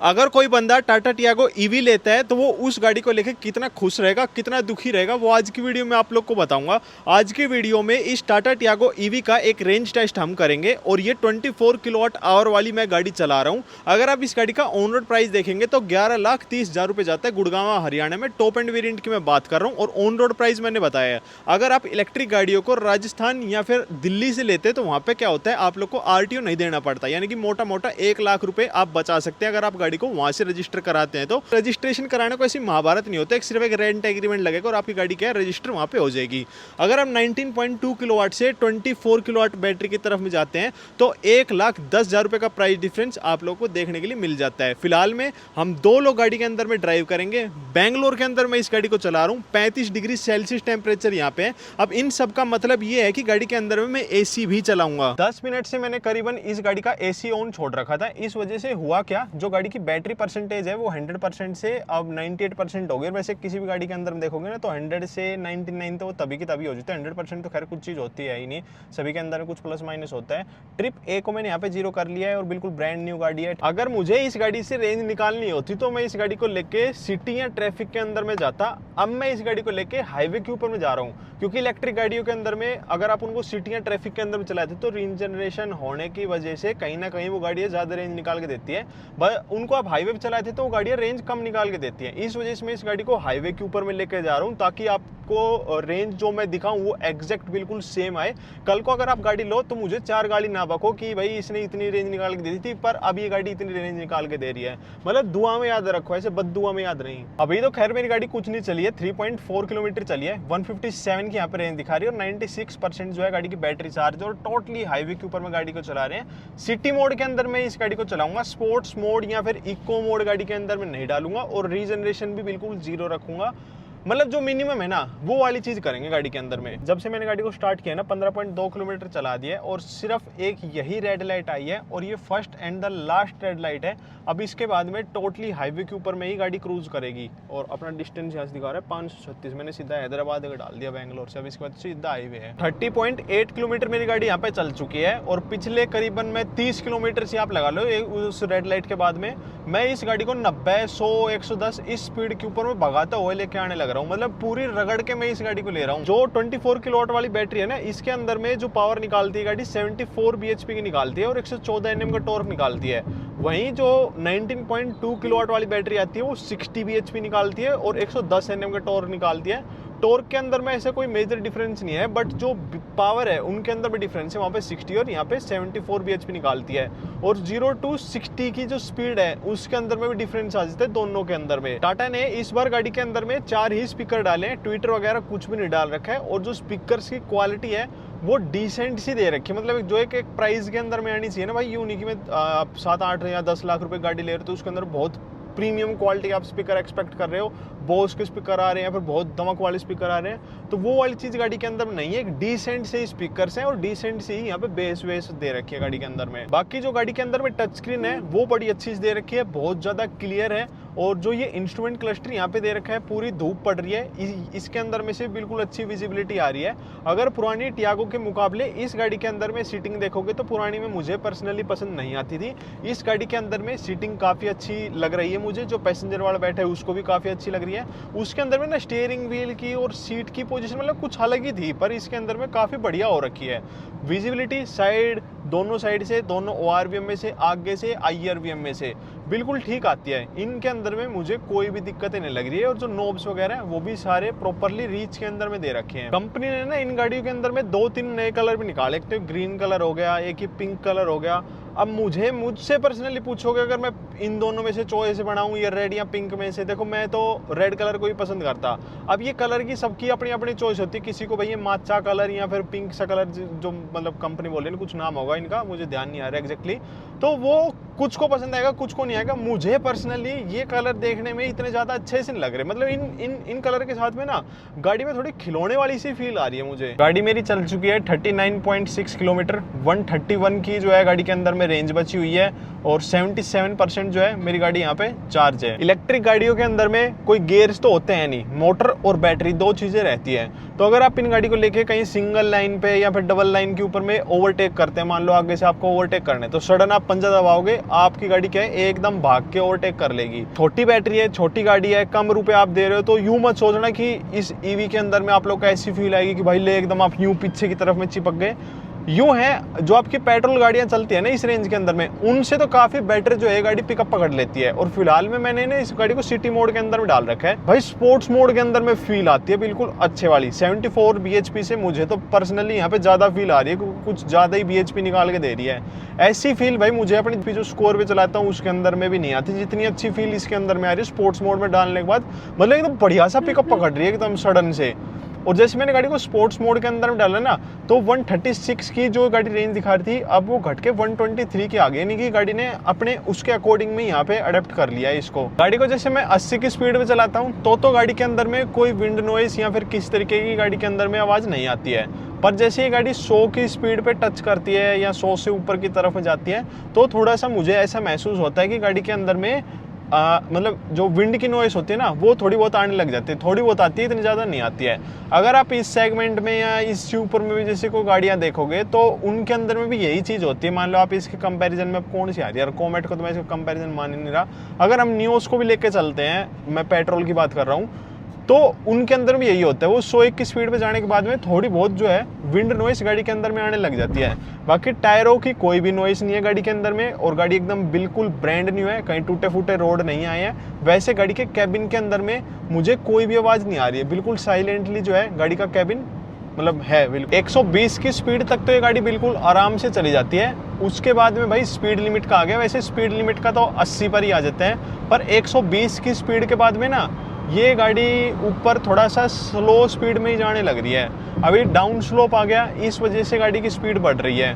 अगर कोई बंदा टाटा टियागो ईवी लेता है तो वो उस गाड़ी को लेकर कितना खुश रहेगा, कितना दुखी रहेगा, वो आज की वीडियो में आप लोग को बताऊंगा। आज की वीडियो में इस टाटा टियागो ईवी का एक रेंज टेस्ट हम करेंगे और ये 24 किलोवाट आवर वाली मैं गाड़ी चला रहा हूँ। अगर आप इस गाड़ी का ऑन रोड प्राइस देखेंगे तो 11,30,000 रुपये जाता है गुड़गांव हरियाणा में। टॉप एंड वेरिएंट की मैं बात कर रहा हूँ और ऑन रोड प्राइस मैंने बताया है। अगर आप इलेक्ट्रिक गाड़ियों को राजस्थान या फिर दिल्ली से लेते तो वहाँ पर क्या होता है, आप लोग को RTO नहीं देना पड़ता, यानी कि मोटा मोटा 1 लाख रुपये आप बचा सकते हैं अगर आप गाड़ी को वहाँ से रजिस्टर कराते हैं। तो रजिस्ट्रेशन कराने को ऐसी महाभारत नहीं होता है, सिर्फ एक रेंट एग्रीमेंट लगेगा और आपकी गाड़ी क्या है रजिस्टर वहां पे हो जाएगी। अगर हम 19.2 किलोवाट से 24 किलोवाट बैटरी की तरफ में जाते हैं तो 1,10,000 रुपए का प्राइस डिफरेंस आप लोगों को देखने के लिए मिल जाता है। फिलहाल में हम 2 लोग गाड़ी के अंदर में ड्राइव करेंगे। बेंगलोर के अंदर मैं इस गाड़ी को चला रहा हूँ, 35 डिग्री सेल्सियस टेम्परेचर यहाँ पे है। अब इन सब का मतलब ये है कि गाड़ी के अंदर में मैं AC भी चलाऊंगा। 10 मिनट से मैंने करीबन इस गाड़ी का AC ऑन छोड़ रखा था। इस वजह से हुआ क्या, जो गाड़ी की बैटरी परसेंटेज है वो 100% से अब 98% हो गई। वैसे किसी भी गाड़ी के अंदर में देखोगे ना तो 100 से 99 तो वो तभी की तभी हो जाता है। 100% तो खैर कुछ चीज़ होती है ही नहीं, सभी के अंदर में कुछ प्लस माइनस होता है। ट्रिप A को मैंने यहाँ पे 0 कर लिया है और बिल्कुल ब्रांड न्यू गाड़ी है। अगर मुझे इस गाड़ी से रेंज निकालनी होती तो मैं इस गाड़ी को लेके सिटी या ट्रैफिक के अंदर में जाता। अब मैं इस गाड़ी को लेके हाईवे के ऊपर में जा रहा हूँ, क्योंकि इलेक्ट्रिक गाड़ियों के अंदर में अगर आप उनको सिटी या ट्रैफिक के अंदर में चलाते तो रीजनरेशन होने की वजह से कहीं ना कहीं वो गाड़ियाँ ज़्यादा रेंज निकाल के देती है। उनको आप हाईवे पर चलाते तो वो गाड़ियाँ रेंज कम निकाल के देती है। इस वजह से मैं इस गाड़ी को हाईवे के ऊपर में लेके जा रहा हूँ ताकि आपको रेंज जो मैं दिखाऊं वो एग्जैक्ट बिल्कुल सेम आए। कल को अगर आप गाड़ी लो तो मुझे 4 गाड़ी ना बको कि भाई इसने इतनी रेंज निकाल के दी थी पर अब ये गाड़ी इतनी रेंज निकाल के दे रही है। मतलब दुआ में याद रखो, ऐसे बद्दुआ में याद नहीं। अभी तो खैर मेरी गाड़ी कुछ नहीं चली है, 3.4 किलोमीटर चली है, 157 की यहाँ पे रेंज दिखा रही है और 96% जो है गाड़ी की बैटरी चार्ज और टोटली हाईवे के ऊपर में गाड़ी को चला रहे हैं। सिटी मोड के अंदर मैं इस गाड़ी को चलाऊंगा, स्पोर्ट्स मोड या फिर इको मोड गाड़ी के अंदर में नहीं डालूंगा और रीजनरेशन भी बिल्कुल 0 रखूंगा। मतलब जो मिनिमम है ना वो वाली चीज करेंगे गाड़ी के अंदर में। जब से मैंने गाड़ी को स्टार्ट किया ना 15.2 किलोमीटर चला दिया है और सिर्फ एक यही रेड लाइट आई है और ये first and the last red light है। अब इसके बाद में टोटली हाईवे के ऊपर में ही गाड़ी क्रूज करेगी और अपना डिस्टेंस यहाँ से दिखा रहा है 536। मैंने सीधा हैदराबाद डाल दिया बेंगलोर से, अब इसके बाद सीधा हाईवे है। 30.8 किलोमीटर मेरी गाड़ी यहाँ पे चल चुकी है और पिछले करीबन में 30 किलोमीटर से आप लगा लो उस रेड लाइट के बाद में मैं इस गाड़ी को 90, 100, 110 इस स्पीड के ऊपर में भगाता हुआ लेके आने लग रहा हूँ। मतलब पूरी रगड़ के मैं इस गाड़ी को ले रहा हूँ। जो 24 किलोवाट वाली बैटरी है ना, इसके अंदर में जो पावर निकालती है गाड़ी 74 bhp की निकालती है और 114 Nm का टॉर्क निकालती है। वहीं जो 19.2 किलोवाट वाली बैटरी आती है वो 60 bhp निकालती है और 110 Nm का टॉर्क निकालती है। टॉर्क के अंदर में ऐसा कोई मेजर डिफरेंस नहीं है, बट जो पावर है उनके अंदर भी डिफरेंस है। वहाँ पे 60 और यहाँ पे 74 bhp निकालती है और 0 to 60 की जो स्पीड है उसके अंदर में भी डिफरेंस आ जाता है दोनों के अंदर में। टाटा ने इस बार गाड़ी के अंदर में 4 ही स्पीकर डाले हैं, ट्विटर वगैरह कुछ भी नहीं डाल रखा है और जो स्पीकर्स की क्वालिटी है वो डिसेंट सी दे रखी है। मतलब जो एक प्राइस के अंदर में आनी चाहिए ना भाई, यूं नहीं कि मैं 7, 8 या 10 लाख रुपए गाड़ी ले रहे तो उसके अंदर बहुत प्रीमियम क्वालिटी आप स्पीकर एक्सपेक्ट कर रहे हो, बोस के स्पीकर आ रहे हैं, फिर बहुत दमक वाले स्पीकर आ रहे हैं, तो वो वाली चीज गाड़ी के अंदर में नहीं है। एक डिसेंट से स्पीकर्स हैं और डिसेंट से ही यहाँ पे बेस वेस दे रखी है गाड़ी के अंदर में। बाकी जो गाड़ी के अंदर में टच स्क्रीन है वो बड़ी अच्छी दे रखी है, बहुत ज्यादा क्लियर है और जो ये इंस्ट्रूमेंट क्लस्टर यहाँ पे दे रखा है पूरी धूप पड़ रही है, इसके अंदर में से बिल्कुल अच्छी विजिबिलिटी आ रही है। अगर पुरानी टियागो के मुकाबले इस गाड़ी के अंदर में सीटिंग देखोगे तो पुरानी में मुझे पर्सनली पसंद नहीं आती थी। इस गाड़ी के अंदर में सीटिंग काफी अच्छी लग रही है मुझे, जो पैसेंजर वाला बैठा है उसको भी काफी अच्छी लग रही है। उसके अंदर में ना स्टीयरिंग व्हील की और सीट की पोजीशन मतलब कुछ अलग ही थी, पर इसके अंदर में काफी बढ़िया हो रखी है। विजिबिलिटी साइड दोनों साइड से, दोनों ORVM में से, आगे से IRVM में से बिल्कुल ठीक आती है। इनके अंदर में मुझे कोई भी दिक्कतें नहीं लग रही है और जो नोब्स वगैरह हैं वो भी सारे प्रॉपर्ली रीच के अंदर में दे रखे हैं। कंपनी ने ना इन गाड़ियों के अंदर में 2-3 नए कलर भी निकाले, एक तो ग्रीन कलर हो गया, एक ही पिंक कलर हो गया। अब मुझसे पर्सनली पूछोगे अगर मैं इन दोनों में से चॉइस बनाऊं या रेड या पिंक में से, देखो मैं तो रेड कलर को ही पसंद करता। अब ये कलर की सबकी अपनी अपनी चॉइस होती है, किसी को भैया माचा कलर या फिर पिंक सा कलर, जो मतलब कंपनी बोल रही है, कुछ नाम होगा इनका, मुझे ध्यान नहीं आ रहा एग्जैक्टली, तो वो कुछ को पसंद आएगा कुछ को नहीं आएगा। मुझे पर्सनली ये कलर देखने में इतने ज्यादा अच्छे से नहीं लग रहे, मतलब इन कलर के साथ में ना गाड़ी में थोड़ी खिलौने वाली सी फील आ रही है मुझे। गाड़ी मेरी चल चुकी है 39.6 किलोमीटर, 131 की जो है गाड़ी के अंदर में रेंज बची हुई है और 77% जो है मेरी गाड़ी यहाँ पे चार्ज है। इलेक्ट्रिक गाड़ियों के अंदर में कोई गियर्स तो होते हैं नहीं, मोटर और बैटरी 2 चीजें रहती है। तो अगर आप इन गाड़ी को लेके कहीं सिंगल लाइन पे या फिर डबल लाइन के ऊपर में ओवरटेक करते हैं, मान लो आगे से आपको ओवरटेक करना है, तो सडन आप पंजा दबाओगे, आपकी गाड़ी क्या है एकदम भाग के ओवरटेक कर लेगी। छोटी बैटरी है, छोटी गाड़ी है, कम रुपए आप दे रहे हो, तो यूं मत सोचना कि इस ईवी के अंदर में आप लोग को ऐसी फील आएगी कि भाई ले एकदम आप यूं पीछे की तरफ में चिपक गए। यूं है जो आपकी पेट्रोल गाड़ियां चलती है ना इस रेंज के अंदर में, उनसे तो काफी बेटर जो है गाड़ी पिकअप पकड़ लेती है। और फिलहाल में मैंने ना इस गाड़ी को सिटी मोड के अंदर में डाल रखा है। भाई स्पोर्ट्स मोड के अंदर में फील आती है बिल्कुल अच्छे वाली। 74 bhp से मुझे तो पर्सनली यहाँ पे ज्यादा फील आ रही है, क्योंकि कुछ ज्यादा ही bhp निकाल के दे रही है। ऐसी फील भाई मुझे अपनी जो स्कोर पे चलाता हूँ उसके अंदर में भी नहीं आती, जितनी अच्छी फील इसके अंदर में आ रही है स्पोर्ट्स मोड में डालने के बाद। मतलब एकदम बढ़िया सा पिकअप पकड़ रही है एकदम सडन से। और जैसे मैंने गाड़ी को स्पोर्ट्स मोड के अंदर में डाला ना, तो 136 की जो गाड़ी रेंज दिखा रही थी, अब वो घट के 123 के आगे, यानी कि गाड़ी ने अपने उसके अकॉर्डिंग में यहाँ पे अडेप्ट कर लिया है इसको। गाड़ी को जैसे मैं 80 की स्पीड पे चलाता हूँ तो गाड़ी के अंदर में कोई विंड नॉइस या फिर किस तरीके की गाड़ी के अंदर में आवाज़ नहीं आती है। पर जैसे ये गाड़ी 100 की स्पीड पे टच करती है या 100 से ऊपर की तरफ जाती है, तो थोड़ा सा मुझे ऐसा महसूस होता है कि गाड़ी के अंदर में मतलब जो विंड की नॉइस होती है ना, वो थोड़ी बहुत आने लग जाती है। थोड़ी बहुत आती है, इतनी ज़्यादा नहीं आती है। अगर आप इस सेगमेंट में या इससे ऊपर में भी जैसे कोई गाड़ियाँ देखोगे तो उनके अंदर में भी यही चीज़ होती है। मान लो आप इसके कंपैरिजन में कौन सी आ रही है यार, कोमेट को तो मैं इसका कंपैरिजन मान ही नहीं रहा। अगर हम नियोस को भी लेके चलते हैं, मैं पेट्रोल की बात कर रहा हूँ, तो उनके अंदर भी यही होता है। वो 101 की स्पीड पे जाने के बाद में थोड़ी बहुत जो है विंड नॉइस गाड़ी के अंदर में आने लग जाती है। बाकी टायरों की कोई भी नॉइस नहीं है गाड़ी के अंदर में, और गाड़ी एकदम बिल्कुल ब्रांड न्यू है, कहीं टूटे फूटे रोड नहीं आए हैं। वैसे गाड़ी के कैबिन के अंदर में मुझे कोई भी आवाज़ नहीं आ रही है, बिल्कुल साइलेंटली जो है गाड़ी का कैबिन मतलब है बिल्कुल। 120 की स्पीड तक तो ये गाड़ी बिल्कुल आराम से चली जाती है। उसके बाद में भाई स्पीड लिमिट का आ गया। वैसे स्पीड लिमिट का तो 80 पर ही आ जाते हैं, पर 120 की स्पीड के बाद में ना ये गाड़ी ऊपर थोड़ा सा स्लो स्पीड में ही जाने लग रही है। अभी डाउन स्लोप आ गया, इस वजह से गाड़ी की स्पीड बढ़ रही है।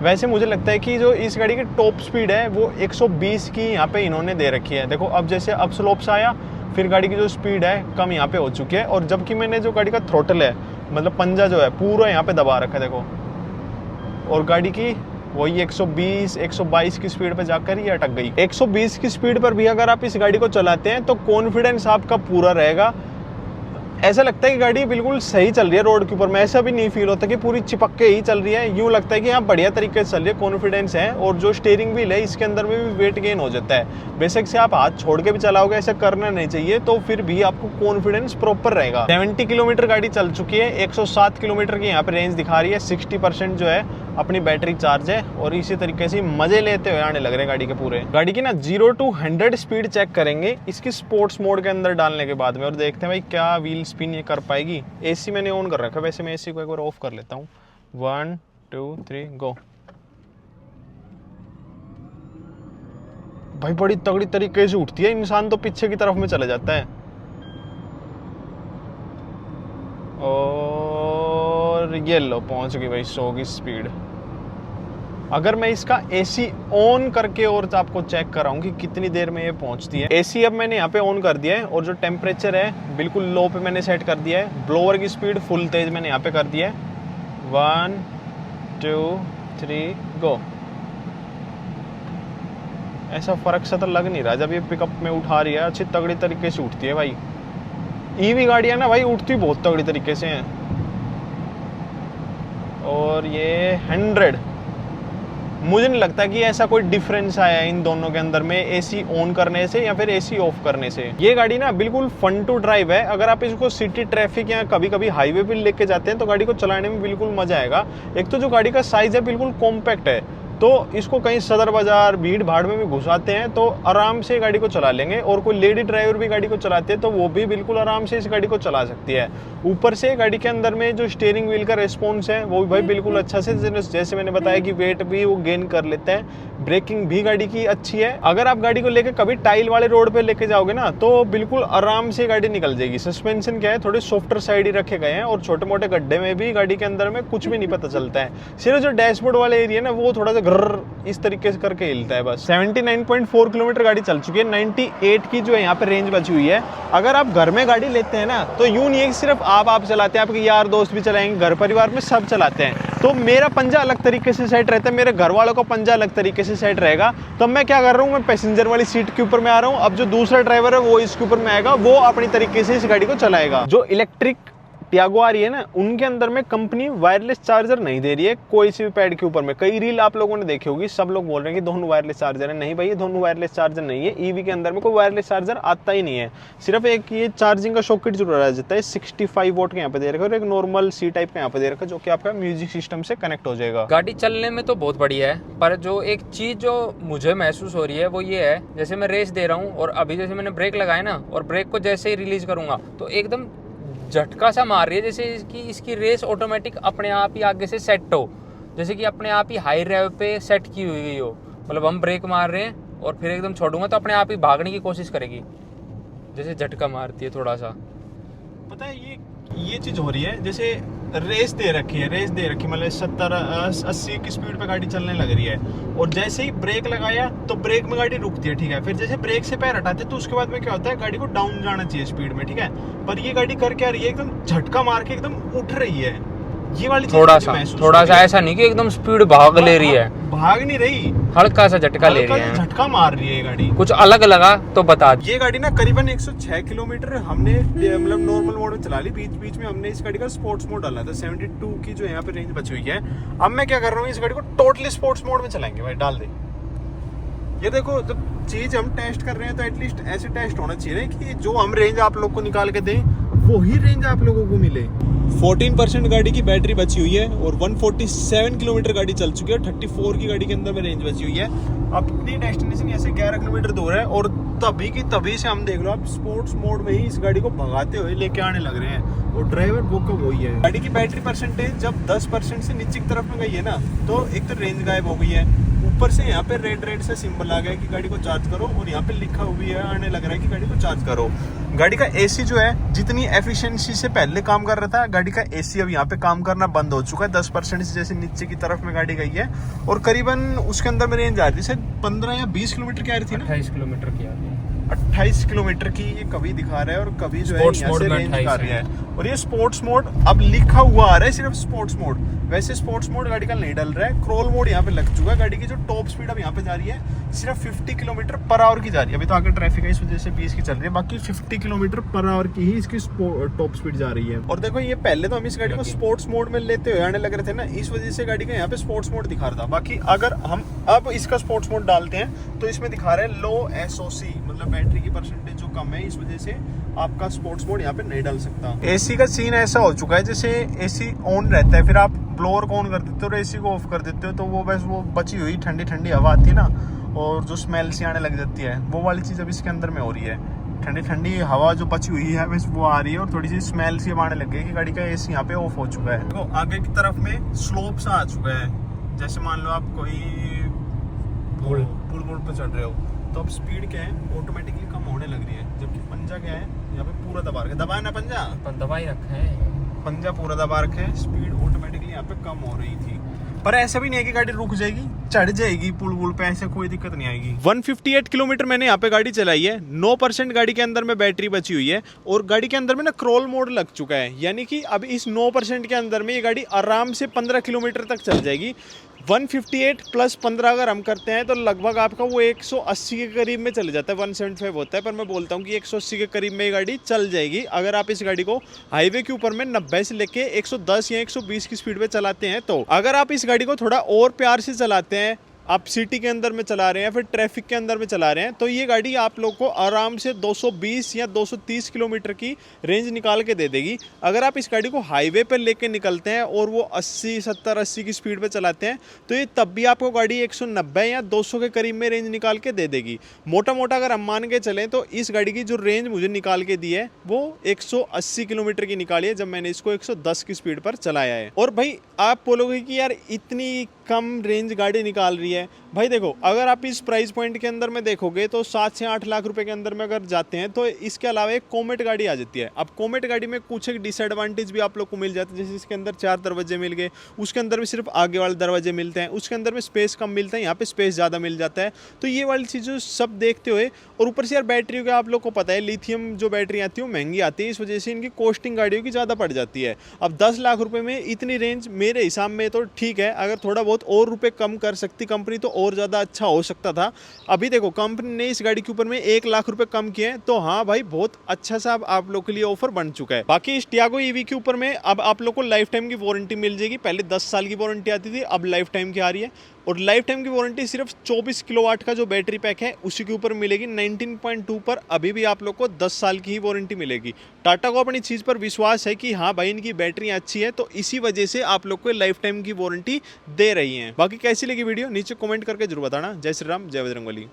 वैसे मुझे लगता है कि जो इस गाड़ी की टॉप स्पीड है वो 120 की यहाँ पे इन्होंने दे रखी है। देखो अब जैसे अब स्लोप से आया, फिर गाड़ी की जो स्पीड है कम यहाँ पे हो चुकी है। और जबकि मैंने जो गाड़ी का थ्रोटल है, मतलब पंजा जो है पूरा यहाँ पे दबा रखा है देखो, और गाड़ी की वही 120 122 की स्पीड पे जाकर ही अटक गई। 120 की स्पीड पर भी अगर आप इस गाड़ी को चलाते हैं तो कॉन्फिडेंस आपका पूरा रहेगा। ऐसा लगता है कि गाड़ी बिल्कुल सही चल रही है रोड के ऊपर में। ऐसा भी नहीं फील होता कि पूरी चिपक के ही चल रही है, यूं लगता है कि हाँ बढ़िया तरीके से चल रही है, कॉन्फिडेंस है। और जो स्टीयरिंग व्हील है इसके अंदर में भी वेट गेन हो जाता है। बेशक से आप हाथ छोड़ के भी चलाओगे, ऐसा करना नहीं चाहिए, तो फिर भी आपको कॉन्फिडेंस प्रॉपर रहेगा। 70 किलोमीटर गाड़ी चल चुकी है, 107 किलोमीटर की यहाँ पे रेंज दिखा रही है। 60% जो है अपनी बैटरी चार्ज है, और इसी तरीके से मजे लेते हुए आने लग रहे हैं गाड़ी के पूरे। गाड़ी की ना 0 to 100 स्पीड चेक करेंगे इसकी स्पोर्ट्स मोड के अंदर डालने के बाद में, और देखते हैं भाई क्या व्हील स्पिन ये कर पाएगी। एसी मैंने ऑन कर रखा है, वैसे मैं एसी को एक बार ऑफ कर लेता हूँ। 1 2 3 गो। भाई बड़ी तगड़ी तरीके से उठती है, इंसान तो पीछे की तरफ में चला जाता है। और ये लो पहुंच गई भाई 100 की स्पीड। अगर मैं इसका एसी ऑन करके और आपको चेक कराऊं कि कितनी देर में ये पहुंचती है। एसी अब मैंने यहाँ पे ऑन कर दिया है, और जो टेम्परेचर है बिल्कुल लो पे मैंने सेट कर दिया है। ब्लोअर की स्पीड फुल तेज मैंने यहाँ पे कर दिया है। 1 2 3 गो। ऐसा फर्क सा तो लग नहीं रहा जब ये पिकअप में उठा रही है, अच्छी तगड़ी तरीके से उठती है भाई। ईवी गाड़ियाँ ना भाई उठती बहुत तगड़ी तरीके से हैं। और ये 100, मुझे नहीं लगता कि ऐसा कोई डिफरेंस आया है इन दोनों के अंदर में, एसी ऑन करने से या फिर एसी ऑफ करने से। ये गाड़ी ना बिल्कुल फन टू ड्राइव है। अगर आप इसको सिटी ट्रैफिक या कभी कभी हाईवे पे लेके जाते हैं तो गाड़ी को चलाने में बिल्कुल मजा आएगा। एक तो जो गाड़ी का साइज है बिल्कुल कॉम्पैक्ट है, तो इसको कहीं सदर बाजार भीड़ भाड़ में भी घुसाते हैं तो आराम से गाड़ी को चला लेंगे। और कोई लेडी ड्राइवर भी गाड़ी को चलाते हैं तो वो भी बिल्कुल आराम से इस गाड़ी को चला सकती है। ऊपर से गाड़ी के अंदर में जो स्टीयरिंग व्हील का रिस्पॉन्स है वो भी भाई बिल्कुल अच्छा से, जैसे मैंने बताया कि वेट भी वो गेन कर लेते हैं। ब्रेकिंग भी गाड़ी की अच्छी है। अगर आप गाड़ी को लेकर कभी टाइल वाले रोड पे लेके जाओगे ना तो बिल्कुल आराम से गाड़ी निकल जाएगी। सस्पेंशन क्या है, थोड़े सॉफ्टर साइड ही रखे गए हैं, और छोटे मोटे गड्ढे में भी गाड़ी के अंदर में कुछ भी नहीं पता चलता है। सिर्फ जो डैशबोर्ड वाले एरिया ना वो थोड़ा सा घर्र इस तरीके से करके हिलता है बस। 79.4 किलोमीटर गाड़ी चल चुकी है। 98 की जो है यहाँ पे रेंज बची हुई है। अगर आप घर में गाड़ी लेते हैं ना तो यूं नहीं है कि सिर्फ आप चलाते हैं, आपके यार दोस्त भी चलाएंगे, घर परिवार में सब चलाते हैं। तो मेरा पंजा अलग तरीके से सेट रहता है, मेरे घर वालों का पंजा अलग तरीके से सेट रहेगा। तो मैं क्या कर रहा हूँ, मैं पैसेंजर वाली सीट के ऊपर में आ रहा हूँ। अब जो दूसरा ड्राइवर है वो इसके ऊपर में आएगा, वो अपनी तरीके से इस गाड़ी को चलाएगा। जो इलेक्ट्रिक टियागो आ रही है ना, उनके अंदर में कंपनी वायरलेस चार्जर नहीं दे रही है कोई सी भी पैड के ऊपर में। कई रील आप लोगों ने देखी होगी, सब लोग बोल रहे हैं कि दोनों वायरलेस चार्जर है। नहीं भाई, ये दोनों वायरलेस चार्जर नहीं है। ईवी के अंदर में कोई वायरलेस चार्जर आता ही नहीं है, सिर्फ एक ये चार्जिंग का सॉकेट जरूर आ जाता है। 65 वोट के यहाँ पे दे रखा है और एक नॉर्मल सी टाइप का यहाँ पे दे रखा है, जो कि आपका म्यूजिक सिस्टम से कनेक्ट हो जाएगा। गाड़ी चलने में तो बहुत बढ़िया है, पर जो एक चीज़ जो मुझे महसूस हो रही है वो ये है, जैसे मैं रेस दे रहा हूँ और अभी जैसे मैंने ब्रेक लगाया ना, और ब्रेक को जैसे ही रिलीज करूँगा तो एकदम झटका सा मार रही है, जैसे इसकी रेस ऑटोमेटिक अपने आप ही आगे से सेट हो, जैसे कि अपने आप ही हाई रेव पे सेट की हुई हो। मतलब हम ब्रेक मार रहे हैं और फिर एकदम छोड़ूंगा तो अपने आप ही भागने की कोशिश करेगी, जैसे झटका मारती है थोड़ा सा। पता है ये चीज हो रही है, जैसे रेस दे रखी है मतलब 70-80 की स्पीड पे गाड़ी चलने लग रही है, और जैसे ही ब्रेक लगाया तो ब्रेक में गाड़ी रुकती है, ठीक है। फिर जैसे ब्रेक से पैर हटाते तो उसके बाद में क्या होता है, गाड़ी को डाउन जाना चाहिए स्पीड में, ठीक है। पर ये गाड़ी कर क्या रही है, एकदम झटका मार के एकदम उठ रही है। ये वाली थोड़ा सा ऐसा नहीं कि एकदम स्पीड भाग ले रही है, भाग नहीं रही, हल्का सा झटका ले रही है, झटका मार रही है ये गाड़ी। कुछ अलग लगा तो बता। ये गाड़ी ना करीबन 106 किलोमीटर हमने मतलब नॉर्मल मोड में चला ली। बीच में हमने इस गाड़ी का स्पोर्ट्स मोड डाला था। 72 की जो यहाँ पे रेंज बची हुई है। अब मैं क्या कर रहा हूँ, इस गाड़ी को टोटली स्पोर्ट्स मोड में चलाएंगे भाई, डाल दे। ये देखो, जब चीज हम टेस्ट कर रहे हैं तो एटलीस्ट ऐसे टेस्ट होना चाहिए कि जो हम रेंज आप लोग को निकाल के दें वही रेंज आप लोगों को मिले। 14% गाड़ी की बैटरी बची हुई है और 147 किलोमीटर गाड़ी चल चुकी है। 34 की गाड़ी के अंदर में रेंज बची हुई है। अपनी डेस्टिनेशन यहाँ से 11 किलोमीटर दूर है और तभी से हम देख लो, आप स्पोर्ट्स मोड में ही इस गाड़ी को भगाते हुए लेके आने लग रहे हैं, और ड्राइवर वो का वही है। गाड़ी की बैटरी परसेंटेज जब 10% से नीचे की तरफ में गई है ना, तो एक तो रेंज गायब हो गई है, ऊपर से यहाँ पे रेड से सिंबल आ गया कि गाड़ी को चार्ज करो, और यहाँ पे लिखा हुआ है, आने लग रहा है कि गाड़ी को चार्ज करो। गाड़ी का एसी जो है जितनी एफिशिएंसी से पहले काम कर रहा था, गाड़ी का एसी अब यहाँ पे काम करना बंद हो चुका है। 10% से जैसे नीचे की तरफ में गाड़ी गई है, और करीबन उसके अंदर में रेंज आ रही थी 15 या 20 किलोमीटर की आ रही थी ना, 28 किलोमीटर की आ रही है। 28 किलोमीटर की ये कभी दिखा रहा है और कभी जो है यहाँ से रेंज दिखा रही है। और ये स्पोर्ट्स मोड अब लिखा हुआ आ रहा है, सिर्फ स्पोर्ट्स मोड। वैसे स्पोर्ट्स मोड गाड़ी का नहीं डल रहा है, क्रोल मोड यहाँ पे लग चुका है। गाड़ी की जो टॉप स्पीड अब यहाँ पे जा रही है सिर्फ 50 किलोमीटर पर आवर की जा रही है। अभी तो आगे ट्रैफिक है इस वजह से 20 की चल रही है, बाकी 50 किलोमीटर पर आवर की ही इसकी टॉप स्पीड जा रही है। और देखो, ये पहले तो हम इस गाड़ी को स्पोर्ट्स मोड में लेते हुए आने लग रहे थे ना, इस वजह से गाड़ी का यहाँ पे स्पोर्ट्स मोड दिखा रहा था। बाकी अगर हम अब इसका स्पोर्ट्स मोड डालते हैं तो इसमें दिखा रहा है लो SOC, मतलब बैटरी की परसेंटेज जो कम है, इस वजह से आपका स्पोर्ट्स मोड यहाँ पे नहीं डाल सकता। एसी का सीन ऐसा हो चुका है, जैसे एसी ऑन रहता है, फिर आप ब्लोअर को ऑन कर देते हो और एसी को ऑफ कर देते हो, तो वो बस वो बची हुई ठंडी ठंडी हवा आती है ना, और जो स्मेल सी आने लग जाती है, वो वाली चीज़ अब इसके अंदर में हो रही है। ठंडी ठंडी हवा जो बची हुई है बस वो आ रही है, और थोड़ी सी स्मेल सी आने लग गई कि गाड़ी का एसी यहाँ पे ऑफ हो चुका है। तो आगे की तरफ में स्लोप सा आ चुका है, जैसे मान लो आप कोई पुल पे चढ़ रहे हो, तो अब स्पीड क्या है, ऑटोमेटिकली कम होने लग रही है। जबकि पंजा क्या है, यहाँ पे पूरा दबा रखा है, दबाया ना पंजा, दबाई रखा है, पंजा पूरा दबा रखा है, स्पीड ऑटोमेटिकली यहाँ पे कम हो रही थी। पर ऐसा भी नहीं है कि गाड़ी रुक जाएगी, चढ़ जाएगी पुल पे, ऐसे कोई दिक्कत नहीं आएगी। 158 किलोमीटर मैंने यहाँ पे गाड़ी चलाई है। 9% गाड़ी के अंदर में बैटरी बची हुई है, और गाड़ी के अंदर में ना क्रोल मोड लग चुका है, यानी कि अब इस 9% के अंदर में ये गाड़ी आराम से 15 किलोमीटर तक चल जाएगी। 158 प्लस 15 अगर हम करते हैं तो लगभग आपका वो 180 के करीब में चले जाता है। 175 होता है, पर मैं बोलता हूँ कि 180 के करीब में ये गाड़ी चल जाएगी अगर आप इस गाड़ी को हाईवे के ऊपर में 90 से लेके 110 या 120 की स्पीड पे चलाते हैं। तो अगर आप इस गाड़ी को थोड़ा और प्यार से चलाते हैं, आप सिटी के अंदर में चला रहे हैं, फिर ट्रैफिक के अंदर में चला रहे हैं, तो ये गाड़ी आप लोग को आराम से 220 या 230 किलोमीटर की रेंज निकाल के दे देगी। अगर आप इस गाड़ी को हाईवे पर लेके निकलते हैं और वो 70-80 की स्पीड पे चलाते हैं, तो ये तब भी आपको गाड़ी 190 या 200 के करीब में रेंज निकाल के दे देगी। मोटा मोटा अगर हम मान के चलें तो इस गाड़ी की जो रेंज मुझे निकाल के दी है वो 180 किलोमीटर की निकाली है, जब मैंने इसको 110 की स्पीड पर चलाया है। और भाई आप बोलोगे कि यार इतनी कम रेंज गाड़ी निकाल रही है, भाई देखो, अगर आप इस प्राइस पॉइंट के अंदर में देखोगे तो 7 से 8 लाख रुपए के अंदर में अगर जाते हैं तो इसके अलावा एक कोमेट गाड़ी आ जाती है। अब कोमेट गाड़ी में कुछ एक डिसएडवांटेज भी आप लोग को मिल जाते हैं, जैसे इसके अंदर 4 दरवाजे मिल गए, उसके अंदर भी सिर्फ आगे वाले दरवाजे मिलते हैं, उसके अंदर में स्पेस कम मिलता है, यहाँ पे स्पेस ज़्यादा मिल जाता है। तो ये वाली चीज़ें सब देखते हुए, और ऊपर से यार बैटरी का आप लोग को पता है, लिथियम जो बैटरी आती है वो महंगी आती है, इस वजह से इनकी कॉस्टिंग गाड़ियों की ज़्यादा पड़ जाती है। अब 10 लाख रुपये में इतनी रेंज मेरे हिसाब में तो ठीक है, अगर थोड़ा बहुत और रुपये कम कर सकती, कम कंपनी तो और ज़्यादा अच्छा हो सकता था। अभी देखो कंपनी ने इस गाड़ी के ऊपर में 1 लाख रुपए कम किए हैं, तो हाँ भाई बहुत अच्छा सा अब आप लोग के लिए ऑफर बन चुका है। बाकी इस टियागो ईवी के ऊपर में अब आप लोग को लाइफ टाइम की वारंटी मिल जाएगी। पहले 10 साल की वारंटी आती थी, अब लाइफ टाइम की आ रही है। और लाइफ टाइम की वारंटी सिर्फ 24 किलोवाट का जो बैटरी पैक है उसी के ऊपर मिलेगी। 19.2 पर अभी भी आप लोग को 10 साल की ही वारंटी मिलेगी। टाटा को अपनी चीज़ पर विश्वास है कि हाँ भाई इनकी बैटरी अच्छी है, तो इसी वजह से आप लोग को लाइफ टाइम की वारंटी दे रही है। बाकी कैसी लगी वीडियो नीचे कमेंट करके जरूर बताना। जय श्री राम, जय बजरंगबली।